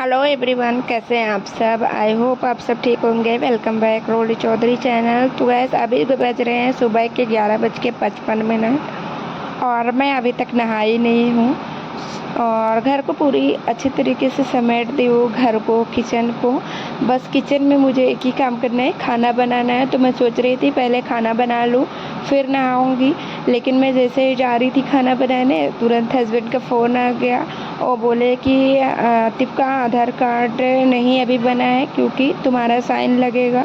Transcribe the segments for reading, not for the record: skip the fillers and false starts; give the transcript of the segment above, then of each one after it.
Hello everyone, कैसे हैं आप सब। आई होप आप सब ठीक होंगे। वेलकम बैक रोली चौधरी चैनल। तो गैस अभी बज रहे हैं सुबह के 11:55 और मैं अभी तक नहाई नहीं हूँ और घर को पूरी अच्छी तरीके से समेट दी हूँ, घर को, किचन को। बस किचन में मुझे एक ही काम करना है, खाना बनाना है। तो मैं सोच रही थी पहले खाना बना लूँ फिर नहाऊंगी, लेकिन मैं जैसे ही जा रही थी खाना बनाने तुरंत हस्बैंड का फ़ोन आ गया और बोले कि आतिफ का आधार कार्ड नहीं अभी बना है क्योंकि तुम्हारा साइन लगेगा,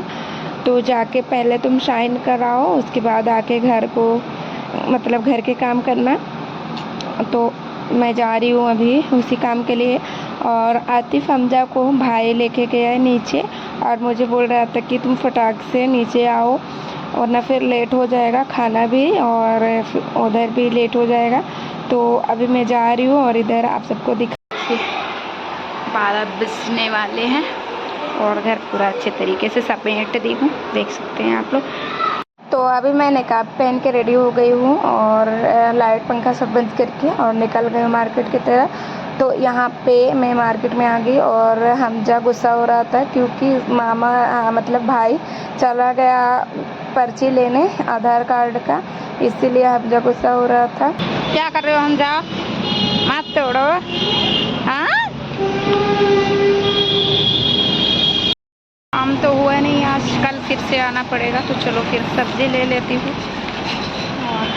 तो जाके पहले तुम साइन कराओ, उसके बाद आके घर को मतलब घर के काम करना। तो मैं जा रही हूँ अभी उसी काम के लिए। और आतिफ हमजा को भाई लेके गया है नीचे और मुझे बोल रहा था कि तुम फटाक से नीचे आओ वरना फिर लेट हो जाएगा, खाना भी और उधर भी लेट हो जाएगा। तो अभी मैं जा रही हूँ और इधर आप सबको दिखा 12 बजने वाले हैं और घर पूरा अच्छे तरीके से समेट दी हूँ, देख सकते हैं आप लोग। तो अभी मैं निकाब पहन के रेडी हो गई हूँ और लाइट पंखा सब बंद करके और निकल गई हूँ मार्केट की तरफ। तो यहाँ पे मैं मार्केट में आ गई और हमजा गुस्सा हो रहा था क्योंकि मामा मतलब भाई चला गया पर्ची लेने आधार कार्ड का, इसीलिए हमजा गुस्सा हो रहा था। क्या कर रहे हो हमजा, मत तोड़ो। हाँ काम तो हुआ नहीं आज, कल फिर से आना पड़ेगा। तो चलो फिर सब्जी ले लेती हूँ और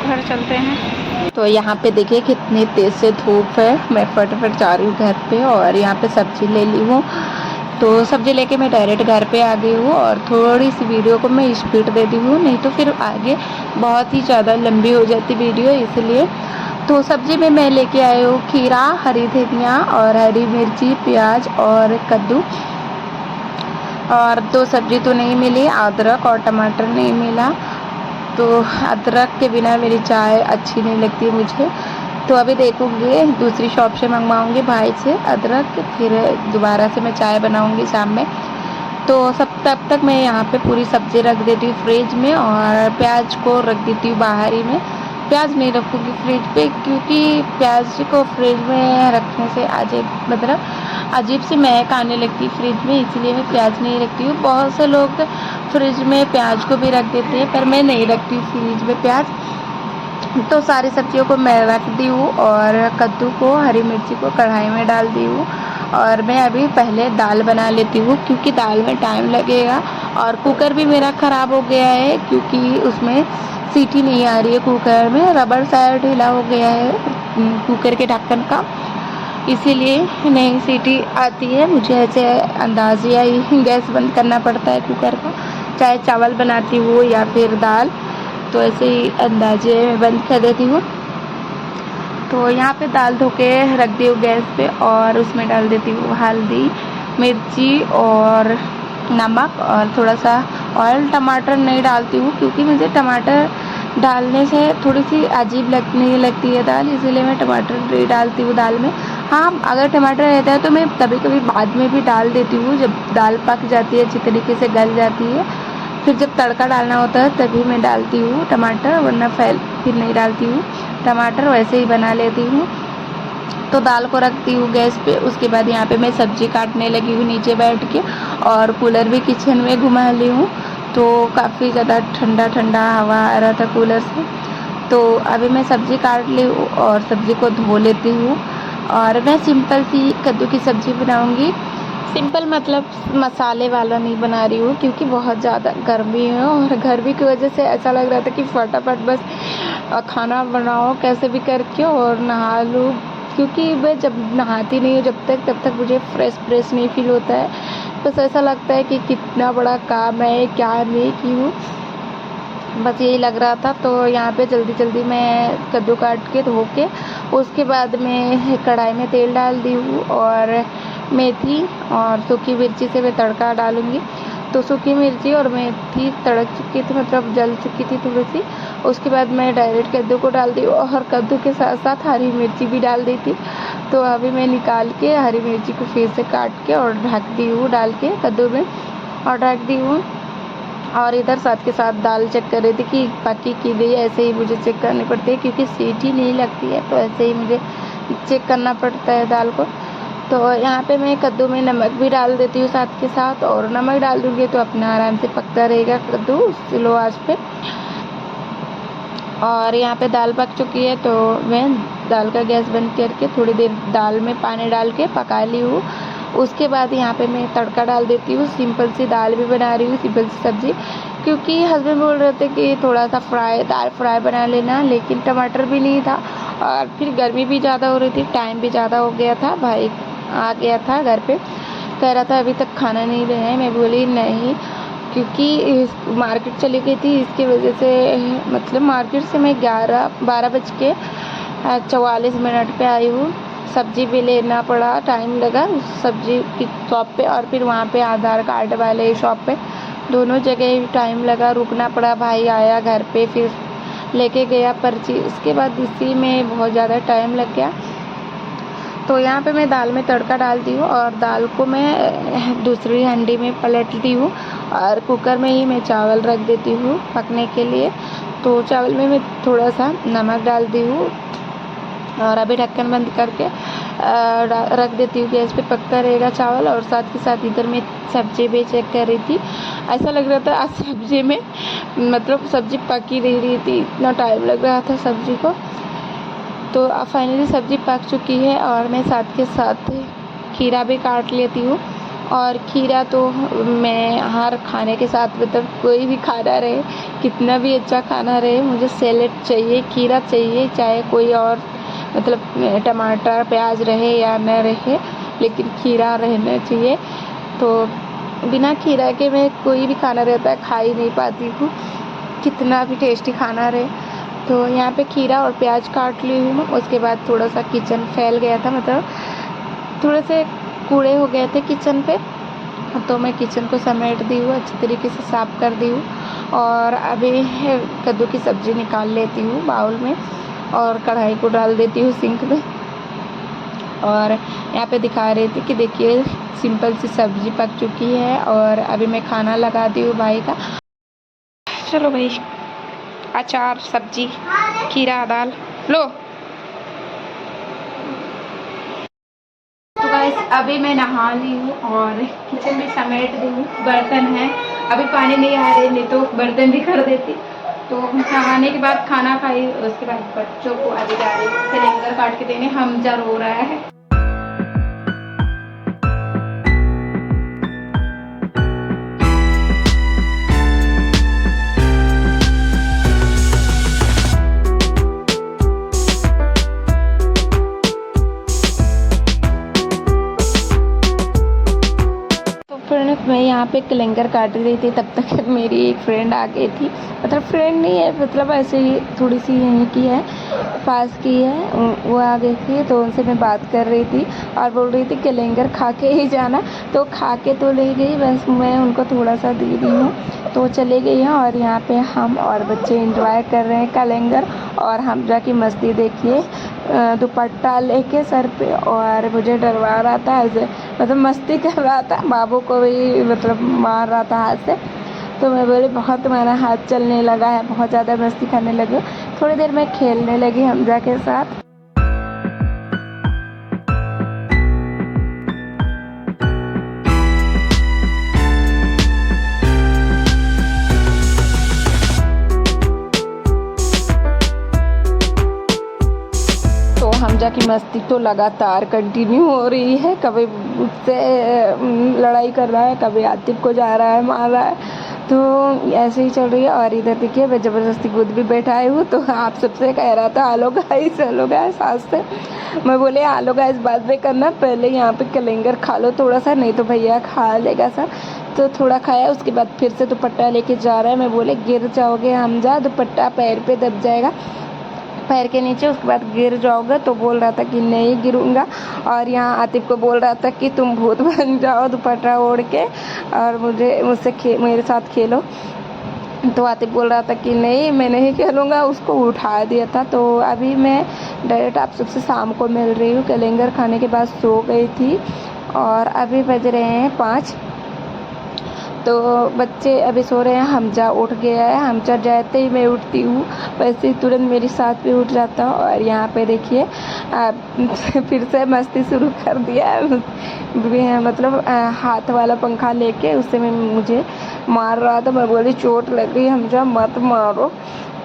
घर चलते हैं। तो यहाँ पे देखिए कितनी तेज़ से धूप है, मैं फटाफट जा रही हूँ घर पे और यहाँ पे सब्जी ले ली हूँ। तो सब्जी लेके मैं डायरेक्ट घर पे आ गई हूँ और थोड़ी सी वीडियो को मैं स्पीड दे दी हूँ, नहीं तो फिर आगे बहुत ही ज़्यादा लंबी हो जाती वीडियो, इसलिए। तो सब्जी में मैं लेके आई हूँ खीरा, हरी धनिया और हरी मिर्ची, प्याज और कद्दू। और दो सब्जी तो नहीं मिली, अदरक और टमाटर नहीं मिला। तो अदरक के बिना मेरी चाय अच्छी नहीं लगती मुझे, तो अभी देखूँगी दूसरी शॉप से मंगवाऊँगी भाई से अदरक, फिर दोबारा से मैं चाय बनाऊँगी शाम में। तो तब तक मैं यहाँ पे पूरी सब्ज़ी रख देती हूँ फ्रिज में और प्याज को रख देती हूँ बाहर ही में। प्याज नहीं रखूँगी फ्रिज पे क्योंकि प्याज को फ्रिज में रखने से अजीब सी महक आने लगती है फ्रिज में, इसलिए मैं प्याज नहीं रखती हूँ। बहुत से लोग फ्रिज में प्याज को भी रख देते हैं पर मैं नहीं रखती हूँ फ्रिज में प्याज। तो सारी सब्जियों को मैं रख दी हूँ और कद्दू को, हरी मिर्ची को कढ़ाई में डाल दी हूँ और मैं अभी पहले दाल बना लेती हूँ क्योंकि दाल में टाइम लगेगा। और कुकर भी मेरा ख़राब हो गया है क्योंकि उसमें सीटी नहीं आ रही है, कुकर में रबड़ शायद ढीला हो गया है कुकर के ढक्कन का, इसीलिए नई सीटी आती है। मुझे ऐसे अंदाज़ा ही गैस बंद करना पड़ता है कुकर का, चाहे चावल बनाती हूँ या फिर दाल, तो ऐसे ही अंदाजे में बंद कर देती हूँ। तो यहाँ पे दाल धो के रख दी हूँ गैस पे और उसमें डाल देती हूँ हल्दी, मिर्ची और नमक और थोड़ा सा ऑयल। टमाटर नहीं डालती हूँ क्योंकि मुझे टमाटर डालने से थोड़ी सी अजीब लगने लगती है दाल, इसीलिए मैं टमाटर नहीं डालती हूँ दाल में। हाँ, अगर टमाटर रहता है तो मैं कभी कभी बाद में भी डाल देती हूँ, जब दाल पक जाती है अच्छी तरीके से गल जाती है, फिर जब तड़का डालना होता है तभी मैं डालती हूँ टमाटर, वरना फिर नहीं डालती हूँ टमाटर, वैसे ही बना लेती हूँ। तो दाल को रखती हूँ गैस पे, उसके बाद यहाँ पे मैं सब्ज़ी काटने लगी हूँ नीचे बैठ के और कूलर भी किचन में घुमा ली हूँ। तो काफ़ी ज़्यादा ठंडा ठंडा हवा आ रहा था कूलर से। तो अभी मैं सब्ज़ी काट ली हूँ और सब्ज़ी को धो लेती हूँ और मैं सिंपल सी कद्दू की सब्ज़ी बनाऊँगी। सिंपल मतलब मसाले वाला नहीं बना रही हूँ क्योंकि बहुत ज़्यादा गर्मी है और गर्मी की वजह से ऐसा लग रहा था कि फटाफट बस खाना बनाओ कैसे भी करके और नहा लूँ, क्योंकि मैं जब नहाती नहीं हूँ तब तक मुझे फ्रेश नहीं फील होता है। बस ऐसा लगता है कि कितना बड़ा काम है, क्या नहीं की हूँ, बस यही लग रहा था। तो यहाँ पे जल्दी मैं कद्दू काट के धो के उसके बाद मैं कढ़ाई में तेल डाल दी हूँ और मेथी और सूखी मिर्ची से मैं तड़का डालूँगी। तो सूखी मिर्ची और मेथी तड़क चुकी थी, मतलब जल चुकी थी थोड़ी सी, उसके बाद मैं डायरेक्ट कद्दू को डाल दी और कद्दू के साथ साथ हरी मिर्ची भी डाल दी थी। तो अभी मैं निकाल के हरी मिर्ची को फिर से काट के और ढक दी हूँ डाल के कद्दू में और ढक दी हूँ। और इधर साथ के साथ दाल चेक कर रही थी कि पकी की गई, ऐसे ही मुझे चेक करनी पड़ती है क्योंकि सीटी नहीं लगती है, तो ऐसे ही मुझे चेक करना पड़ता है दाल को। तो यहाँ पे मैं कद्दू में नमक भी डाल देती हूँ साथ के साथ, और नमक डाल दूँगी तो अपना आराम से पकता रहेगा कद्दू स्लो आंच पे। और यहाँ पे दाल पक चुकी है तो मैं दाल का गैस बंद करके थोड़ी देर दाल में पानी डाल के पका ली हूँ। उसके बाद यहाँ पे मैं तड़का डाल देती हूँ। सिंपल सी दाल भी बना रही हूँ, सिंपल सी सब्ज़ी, क्योंकि हस्बैंड बोल रहे थे कि थोड़ा सा दाल फ्राई बना लेना, लेकिन टमाटर भी नहीं था और फिर गर्मी भी ज़्यादा हो रही थी, टाइम भी ज़्यादा हो गया था। भाई आ गया था घर पे, कह रहा था अभी तक खाना नहीं बनाया है। मैं बोली नहीं, क्योंकि मार्केट चली गई थी, इसकी वजह से मतलब मार्केट से मैं 12:44 पे आई हूँ। सब्ज़ी भी लेना पड़ा, टाइम लगा उस सब्ज़ी की शॉप पे और फिर वहाँ पे आधार कार्ड वाले शॉप पे, दोनों जगह टाइम लगा, रुकना पड़ा। भाई आया घर पे, फिर लेके गया पर्ची, उसके बाद इसी में बहुत ज़्यादा टाइम लग गया। तो यहाँ पे मैं दाल में तड़का डाल दी हूँ और दाल को मैं दूसरी हांडी में पलट दी हूँ और कुकर में ही मैं चावल रख देती हूँ पकने के लिए। तो चावल में मैं थोड़ा सा नमक डाल दी हूँ और अभी ढक्कन बंद करके रख देती हूँ गैस पे, पकता रहेगा चावल। और साथ के साथ इधर मैं सब्ज़ी भी चेक कर रही थी, ऐसा लग रहा था आज सब्ज़ी में मतलब सब्ज़ी पक ही नहीं रही थी, इतना टाइम लग रहा था सब्ज़ी को। तो अब फाइनली सब्ज़ी पक चुकी है और मैं साथ के साथ खीरा भी काट लेती हूँ। और खीरा तो मैं हर खाने के साथ, मतलब कोई भी खाना रहे, कितना भी अच्छा खाना रहे, मुझे सैलेड चाहिए, खीरा चाहिए, चाहे कोई और मतलब टमाटर प्याज रहे या न रहे, लेकिन खीरा रहना चाहिए। तो बिना खीरा के मैं कोई भी खाना रहता है खा ही नहीं पाती हूँ, कितना भी टेस्टी खाना रहे। तो यहाँ पे खीरा और प्याज काट ली हूँ। उसके बाद थोड़ा सा किचन फैल गया था, मतलब थोड़े से कूड़े हो गए थे किचन पे, तो मैं किचन को समेट दी हूँ, अच्छी तरीके से साफ़ कर दी हूँ। और अभी कद्दू की सब्ज़ी निकाल लेती हूँ बाउल में और कढ़ाई को डाल देती हूँ सिंक में। और यहाँ पे दिखा रही थी कि देखिए सिंपल सी सब्ज़ी पक चुकी है और अभी मैं खाना लगाती हूँ भाई का। चलो भाई, अचार, सब्जी, खीरा, दाल लो। तो गाइस अभी मैं नहा ली हूँ और किचन भी समेट दी हूँ, बर्तन हैं, अभी पानी नहीं आ रहे, नहीं तो बर्तन भी कर देती। तो नहाने के बाद खाना खाई, उसके बाद बच्चों को अभी जा रही सिलेंडर काट के देने, हमजा रो रहा है। मैं यहाँ पे कलेंगर काट रही थी, तब तक मेरी एक फ्रेंड आ गई थी, मतलब फ्रेंड नहीं है, मतलब ऐसे ही थोड़ी सी यहीं की है, पास की है, वो आ गई थी। तो उनसे मैं बात कर रही थी और बोल रही थी कलेंगर खा के ही जाना, तो खा के तो ले गई, बस मैं उनको थोड़ा सा दे दी हूँ तो चले गई हैं। और यहाँ पे हम और बच्चे एंजॉय कर रहे हैं कलेंगर, और हमजा की मस्ती देखिए, दुपट्टा लेके सर पे और मुझे डरवा रहा था, ऐसे मतलब मस्ती कर रहा था, बाबू को भी मतलब मार रहा था हाथ से। तो मैं बोली बहुत तुम्हारा हाथ चलने लगा है, बहुत ज़्यादा मस्ती करने लगी। थोड़ी देर मैं खेलने लगी हमजा के साथ। हमजा की मस्ती तो लगातार कंटिन्यू हो रही है, कभी उससे लड़ाई कर रहा है, कभी आतिफ को जा रहा है मार रहा है, तो ऐसे ही चल रही है। और इधर देखिए मैं ज़बरदस्ती खुद भी बैठाई हूँ, तो आप सबसे कह रहा था आलो गाइस सास से। मैं बोले आलो गाइस बाद में करना, पहले यहाँ पे कलेंगर खा लो थोड़ा सा, नहीं तो भैया खा लेगा सर। तो थोड़ा खाया, उसके बाद फिर से दुपट्टा लेके जा रहा है। मैं बोले गिर जाओगे हमजा, दुपट्टा पैर पे दब जाएगा, पैर के नीचे, उसके बाद गिर जाओगे। तो बोल रहा था कि नहीं गिरूंगा। और यहाँ आतिफ को बोल रहा था कि तुम भूत बन जाओ दुपट्टा ओढ़ के और मेरे साथ खेलो। तो आतिफ बोल रहा था कि नहीं मैं नहीं खेलूँगा, उसको उठा दिया था। तो अभी मैं डायरेक्ट आप सबसे शाम को मिल रही हूँ। कलेंगर खाने के बाद सो गई थी और अभी बज रहे हैं 5। तो बच्चे अभी सो रहे हैं। हमजा उठ गया है। हमजा जाते ही मैं उठती हूँ, वैसे ही तुरंत मेरे साथ में उठ जाता हूँ। और यहाँ पे देखिए फिर से मस्ती शुरू कर दिया है। मतलब हाथ वाला पंखा लेके उससे मैं मुझे मार रहा था। मैं बोली चोट लग गई हमजा, मत मारो।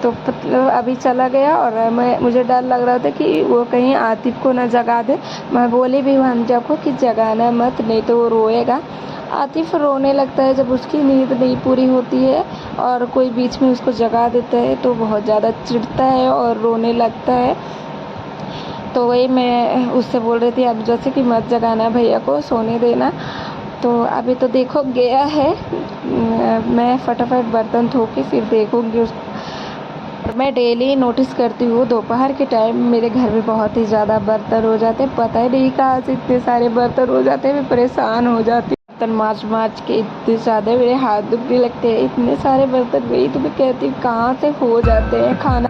तो मतलब अभी चला गया और मुझे डर लग रहा था कि वो कहीं आतिफ को ना जगा दे। मैं बोली भी हमजा को कि जगाना मत, नहीं तो वो रोएगा। आतिफ रोने लगता है जब उसकी नींद नहीं पूरी होती है और कोई बीच में उसको जगा देता है तो बहुत ज़्यादा चिढ़ता है और रोने लगता है। तो वही मैं उससे बोल रही थी अब जैसे कि मत जगाना भैया को, सोने देना। तो अभी तो देखो गया है। मैं फटाफट बर्तन धो के फिर देखूँगी उसको। मैं डेली नोटिस करती हूँ दोपहर के टाइम मेरे घर में बहुत ही ज़्यादा बर्तन हो जाते हैं। पता ही नहीं कहाँ से इतने सारे बर्तन हो जाते हैं। मैं परेशान हो जाती हूँ बर्तन माँज के, इतने ज़्यादा मेरे हाथ दुखने लगते हैं। इतने सारे बर्तन वही तो मैं कहती हूँ कहाँ से हो जाते हैं। खाना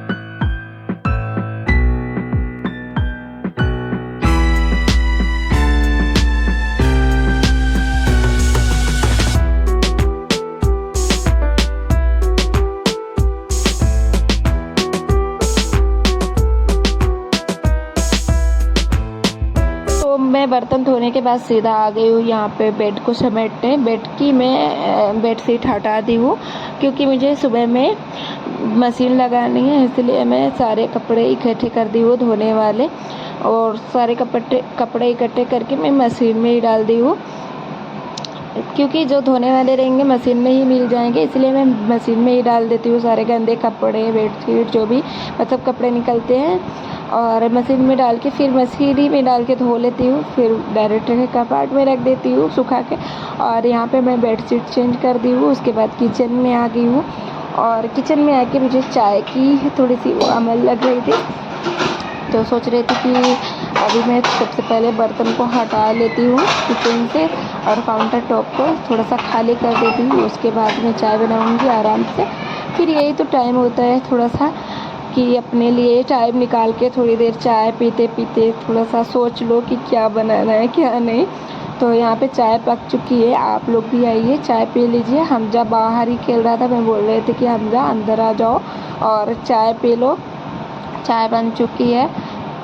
मैं बर्तन धोने के बाद सीधा आ गई हूँ यहाँ पे बेड को समेटने। बेड की मैं बेडशीट हटा दी हूँ क्योंकि मुझे सुबह में मशीन लगानी है, इसलिए मैं सारे कपड़े इकट्ठे कर दी हूँ धोने वाले। और सारे कपड़े इकट्ठे करके मैं मशीन में ही डाल दी हूँ क्योंकि जो धोने वाले रहेंगे मशीन में ही मिल जाएंगे, इसलिए मैं मशीन में ही डाल देती हूँ सारे गंदे कपड़े, बेडशीट, जो भी मतलब कपड़े निकलते हैं। और मशीन में डाल के फिर मशीन ही में डाल के धो लेती हूँ। फिर डायरेक्ट कपाट में रख देती हूँ सुखा के। और यहाँ पे मैं बेडशीट चेंज कर दी हूँ। उसके बाद किचन में आ गई हूँ और किचन में आके मुझे चाय की थोड़ी सी वो अमल लग रही थी, तो सोच रही थी कि अभी मैं सबसे पहले बर्तन को हटा लेती हूँ किचन से और काउंटर टॉप को थोड़ा सा खाली कर देती हूँ। उसके बाद मैं चाय बनाऊँगी आराम से। फिर यही तो टाइम होता है थोड़ा सा कि अपने लिए टाइम निकाल के थोड़ी देर चाय पीते पीते थोड़ा सा सोच लो कि क्या बनाना है क्या नहीं। तो यहाँ पे चाय पक चुकी है, आप लोग भी आइए चाय पी लीजिए। हमजा बाहर ही खेल रहा था, मैं बोल रहे थे कि हमजा अंदर आ जाओ और चाय पी लो। चाय बन चुकी है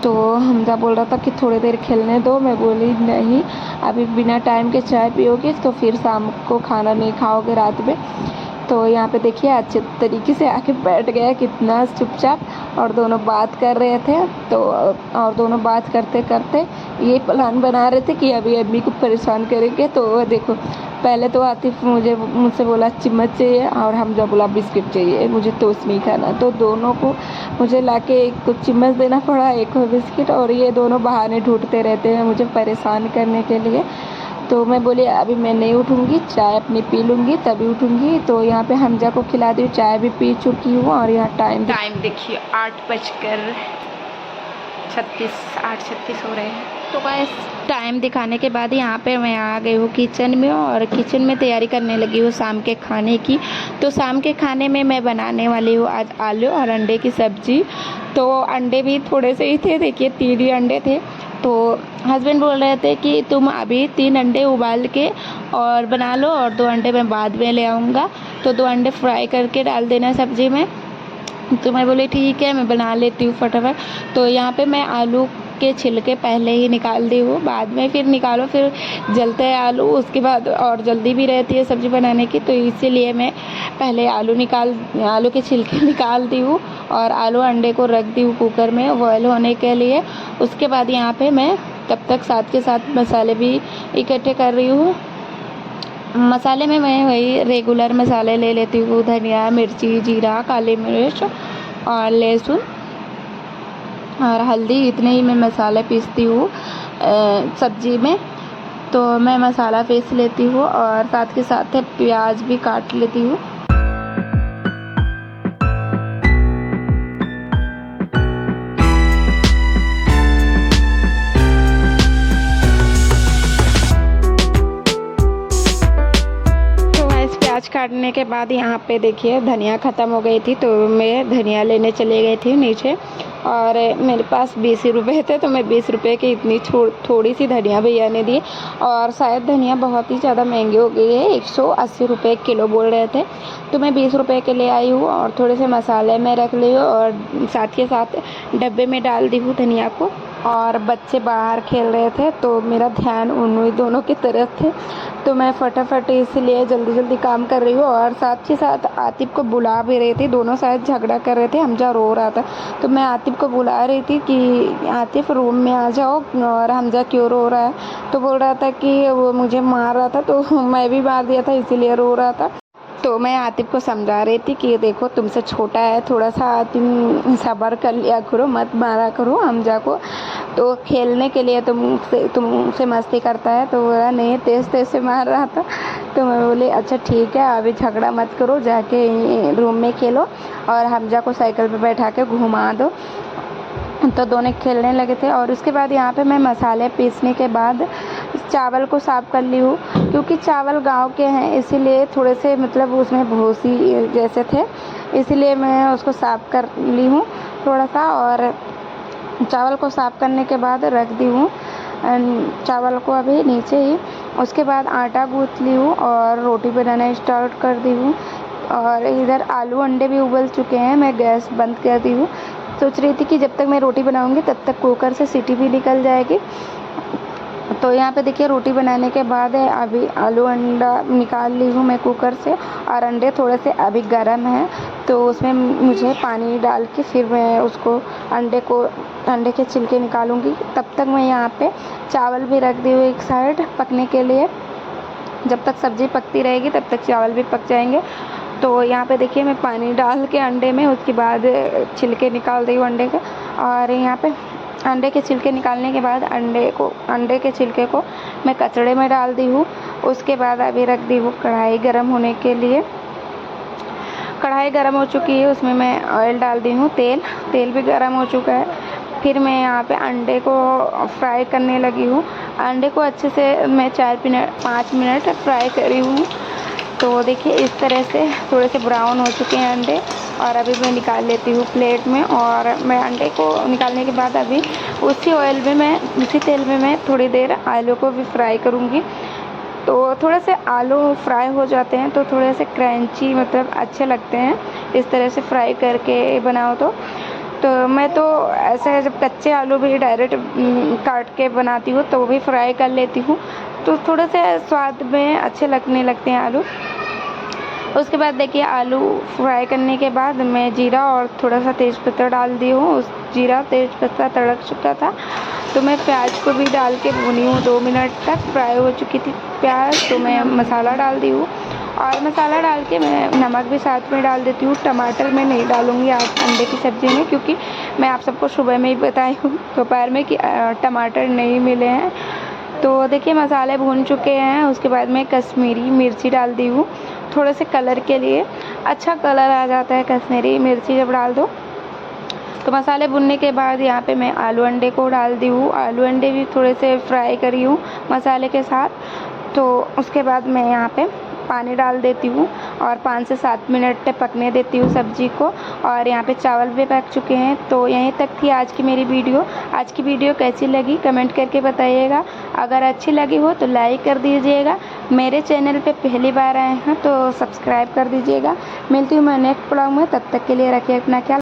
तो हमजा बोल रहा था कि थोड़ी देर खेलने दो। मैं बोली नहीं, अभी बिना टाइम के चाय पियोगे तो फिर शाम को खाना नहीं खाओगे रात में। तो यहाँ पे देखिए अच्छे तरीके से आके बैठ गया कितना चुपचाप, और दोनों बात कर रहे थे। तो और दोनों बात करते करते ये प्लान बना रहे थे कि अभी अम्मी को परेशान करेंगे। तो देखो पहले तो आतिफ मुझसे बोला चम्मच चाहिए और हमजा बोला बिस्किट चाहिए, मुझे टोस्ट नहीं खाना। तो दोनों को मुझे लाके एक को चम्मच देना पड़ा, एक को बिस्किट। और ये दोनों बहाने ढूंढते रहते हैं मुझे परेशान करने के लिए। तो मैं बोली अभी मैं नहीं उठूँगी, चाय अपनी पी लूँगी तभी उठूँगी। तो यहाँ पे हमजा को खिला दी, चाय भी पी चुकी हूँ। और यहाँ टाइम देखिए 8:36 हो रहे हैं। तो बस टाइम दिखाने के बाद यहाँ पे मैं आ गई हूँ किचन में और किचन में तैयारी करने लगी हूँ शाम के खाने की। तो शाम के खाने में मैं बनाने वाली हूँ आज आलू और अंडे की सब्ज़ी। तो अंडे भी थोड़े से ही थे, देखिए 3 ही अंडे थे। तो हस्बैंड बोल रहे थे कि तुम अभी 3 अंडे उबाल के और बना लो और 2 अंडे मैं बाद में ले आऊँगा। तो 2 अंडे फ्राई करके डाल देना सब्ज़ी में। तो मैं बोली ठीक है मैं बना लेती हूँ फटाफट। तो यहाँ पे मैं आलू के छिलके पहले ही निकाल दी हूँ, बाद में फिर निकालो फिर जलते हैं आलू, उसके बाद और जल्दी भी रहती है सब्ज़ी बनाने की। तो इसीलिए मैं पहले आलू के छिलके निकाल दी हूँ और आलू अंडे को रख दी हूँ कुकर में बॉयल होने के लिए। उसके बाद यहाँ पे मैं तब तक साथ के साथ मसाले भी इकट्ठे कर रही हूँ। मसाले में मैं वही रेगुलर मसाले ले लेती हूँ, धनिया, मिर्ची, जीरा, काली मिर्च और लहसुन और हल्दी, इतने ही मैं मसाले पीसती हूँ सब्ज़ी में। तो मैं मसाला पीस लेती हूँ और साथ के साथ प्याज भी काट लेती हूँ। प्याज काटने के बाद यहाँ पे देखिए धनिया ख़त्म हो गई थी, तो मैं धनिया लेने चले गई थी नीचे। और मेरे पास 20 रुपये थे तो मैं 20 रुपये की इतनी थोड़ी सी धनिया भैया ने दी। और शायद धनिया बहुत ही ज़्यादा महंगी हो गई है, 180 रुपये किलो बोल रहे थे, तो मैं 20 रुपये के ले आई हूँ। और थोड़े से मसाले में रख ली हूँ और साथ के साथ डब्बे में डाल दी हूँ धनिया को। और बच्चे बाहर खेल रहे थे तो मेरा ध्यान उन दोनों की तरफ थे, तो मैं फटाफट इसलिए जल्दी जल्दी काम कर रही हूँ। और साथ ही साथ आतिफ को बुला भी रही थी, दोनों शायद झगड़ा कर रहे थे, हमजा रो रहा था, तो मैं आतिफ को बुला रही थी कि आतिफ रूम में आ जाओ, और हमजा क्यों रो रहा है, तो बोल रहा था कि वो मुझे मार रहा था, तो मैं भी मार दिया था इसीलिए रो रहा था। तो मैं आतिफ को समझा रही थी कि देखो तुमसे छोटा है, थोड़ा सा तुम सब्र कर लिया करो, मत मारा करो हमजा को, तो खेलने के लिए तुमसे मस्ती करता है, तो बोला नहीं तेज़ तेज़ से मार रहा था। तो मैं बोली अच्छा ठीक है, अभी झगड़ा मत करो, जाके रूम में खेलो और हमजा को साइकिल पे बैठा के घुमा दो। तो दोनों खेलने लगे थे। और उसके बाद यहाँ पे मैं मसाले पीसने के बाद चावल को साफ़ कर ली हूँ, क्योंकि चावल गांव के हैं इसीलिए थोड़े से मतलब उसमें भूसी जैसे थे, इसीलिए मैं उसको साफ़ कर ली हूँ थोड़ा सा। और चावल को साफ़ करने के बाद रख दी हूँ चावल को अभी नीचे ही। उसके बाद आटा गूँथ ली हूँ और रोटी बनाना स्टार्ट कर दी हूँ। और इधर आलू अंडे भी उबल चुके हैं, मैं गैस बंद कर दी हूँ। सोच रही थी कि जब तक मैं रोटी बनाऊँगी तब तक कुकर से सीटी भी निकल जाएगी। तो यहाँ पे देखिए रोटी बनाने के बाद अभी आलू अंडा निकाल ली हूँ मैं कुकर से, और अंडे थोड़े से अभी गर्म हैं तो उसमें मुझे पानी डाल के फिर मैं उसको अंडे के छिलके निकालूंगी। तब तक मैं यहाँ पे चावल भी रख दी हूँ एक साइड पकने के लिए, जब तक सब्ज़ी पकती रहेगी तब तक चावल भी पक जाएंगे। तो यहाँ पे देखिए मैं पानी डाल के अंडे में उसके बाद छिलके निकाल दी हूँ अंडे के। और यहाँ पे अंडे के छिलके निकालने के बाद अंडे के छिलके को मैं कचड़े में डाल दी हूँ। उसके बाद अभी रख दी हूँ कढ़ाई गर्म होने के लिए। कढ़ाई गर्म हो चुकी है, उसमें मैं ऑयल डाल दी हूँ, तेल भी गर्म हो चुका है। फिर मैं यहाँ पे अंडे को फ्राई करने लगी हूँ। अंडे को अच्छे से मैं 5 मिनट फ्राई करी हूँ। तो देखिए इस तरह से थोड़े से ब्राउन हो चुके हैं अंडे, और अभी मैं निकाल लेती हूँ प्लेट में। और मैं अंडे को निकालने के बाद अभी उसी तेल में मैं थोड़ी देर आलू को भी फ्राई करूँगी। तो थोड़े से आलू फ्राई हो जाते हैं तो थोड़े से क्रंची मतलब अच्छे लगते हैं, इस तरह से फ्राई करके बनाओ तो मैं तो ऐसे जब कच्चे आलू भी डायरेक्ट काट के बनाती हूँ तो वो भी फ्राई कर लेती हूँ, तो थोड़े से स्वाद में अच्छे लगने लगते हैं आलू। उसके बाद देखिए आलू फ्राई करने के बाद मैं जीरा और थोड़ा सा तेज़पत्ता डाल दी हूँ। उस जीरा तेज़पत्ता तड़क चुका था तो मैं प्याज को भी डाल के भुनी हूँ। 2 मिनट तक फ्राई हो चुकी थी प्याज, तो मैं मसाला डाल दी हूँ। और मसाला डाल के मैं नमक भी साथ में डाल देती हूँ। टमाटर मैं नहीं डालूँगी आज अंडे की सब्ज़ी में, क्योंकि मैं आप सबको सुबह में ही बताई हूँ दोपहर में कि टमाटर नहीं मिले हैं। तो देखिए मसाले भून चुके हैं। उसके बाद मैं कश्मीरी मिर्ची डाल दी हूँ थोड़े से कलर के लिए, अच्छा कलर आ जाता है कश्मीरी मिर्ची जब डाल दो। तो मसाले भुनने के बाद यहाँ पे मैं आलू अंडे को डाल दी हूँ। आलू अंडे भी थोड़े से फ्राई करी हूँ मसाले के साथ। तो उसके बाद मैं यहाँ पे पानी डाल देती हूँ और 5 से 7 मिनट तक पकने देती हूँ सब्ज़ी को। और यहाँ पे चावल भी पक चुके हैं। तो यहीं तक थी आज की मेरी वीडियो। आज की वीडियो कैसी लगी कमेंट करके बताइएगा। अगर अच्छी लगी हो तो लाइक कर दीजिएगा। मेरे चैनल पे पहली बार आए हैं तो सब्सक्राइब कर दीजिएगा। मिलती हूँ मैं नेक्स्ट ब्लॉग में, तब तक के लिए रखिए अपना ख्याल।